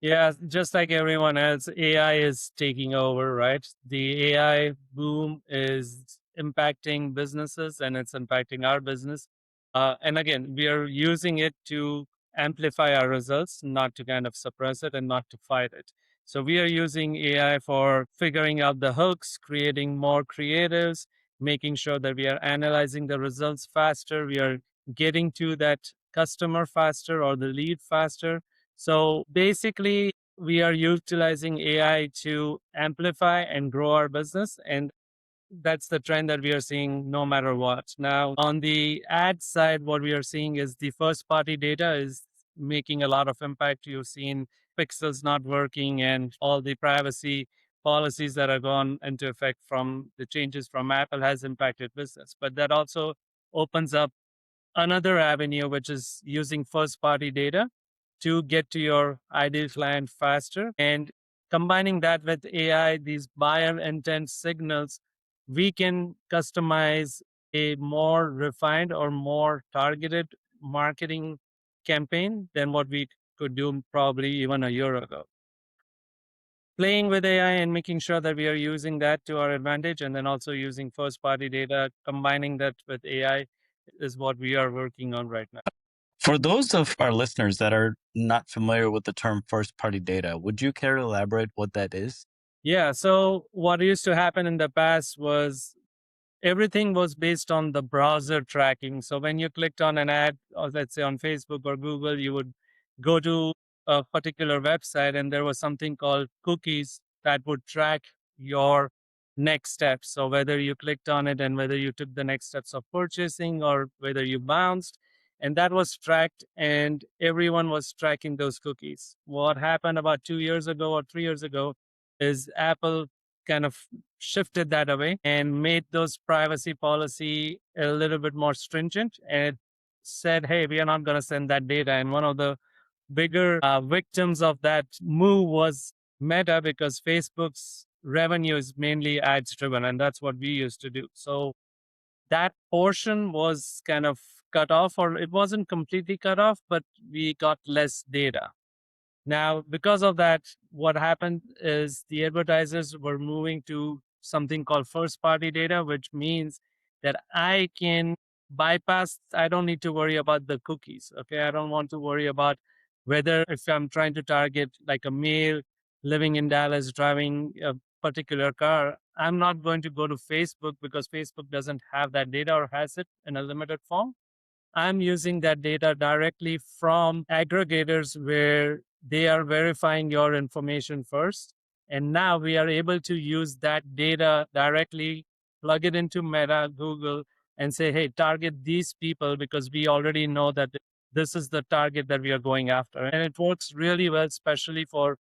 Yeah, just like everyone else, AI is taking over, right? The AI boom is impacting businesses and it's impacting our business. And again, we are using it to amplify our results, not to kind of suppress it and not to fight it. So we are using AI for figuring out the hooks, creating more creatives, making sure that we are analyzing the results faster. We are getting to that customer faster or the lead faster. So basically, we are utilizing AI to amplify and grow our business. And that's the trend that we are seeing no matter what. Now, on the ad side, what we are seeing is the first party data is making a lot of impact. You've seen pixels not working and all the privacy policies that are gone into effect from the changes from Apple has impacted business. But that also opens up another avenue, which is using first party data to get to your ideal client faster. And combining that with AI, these buyer intent signals, we can customize a more refined or more targeted marketing campaign than what we could do probably even a year ago. Playing with AI and making sure that we are using that to our advantage, and then also using first party data, combining that with AI is what we are working on right now. For those of our listeners that are not familiar with the term first party data, would you care to elaborate what that is? Yeah. So what used to happen in the past was everything was based on the browser tracking. So when you clicked on an ad, or let's say on Facebook or Google, you would go to a particular website and there was something called cookies that would track your next steps. So whether you clicked on it and whether you took the next steps of purchasing or whether you bounced, and that was tracked and everyone was tracking those cookies. What happened about 2 years ago or 3 years ago is Apple kind of shifted that away and made those privacy policy a little bit more stringent and said, hey, we are not going to send that data. And one of the bigger victims of that move was Meta, because Facebook's revenue is mainly ads driven. And that's what we used to do. So that portion was kind of cut off, or it wasn't completely cut off, but we got less data. Now, because of that, what happened is the advertisers were moving to something called first party data, which means that I can bypass, I don't need to worry about the cookies. Okay. I don't want to worry about whether if I'm trying to target like a male living in Dallas driving a particular car, I'm not going to go to Facebook because Facebook doesn't have that data or has it in a limited form. I'm using that data directly from aggregators where they are verifying your information first. And now we are able to use that data directly, plug it into Meta, Google, and say, hey, target these people because we already know that this is the target that we are going after. And it works really well, especially for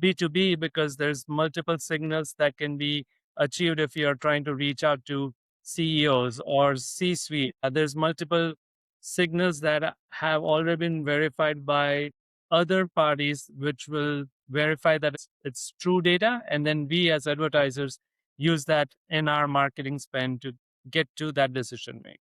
B2B, because there's multiple signals that can be achieved if you're trying to reach out to CEOs or C-suite. There's multiple signals that have already been verified by other parties, which will verify that it's true data. And then we as advertisers use that in our marketing spend to get to that decision making.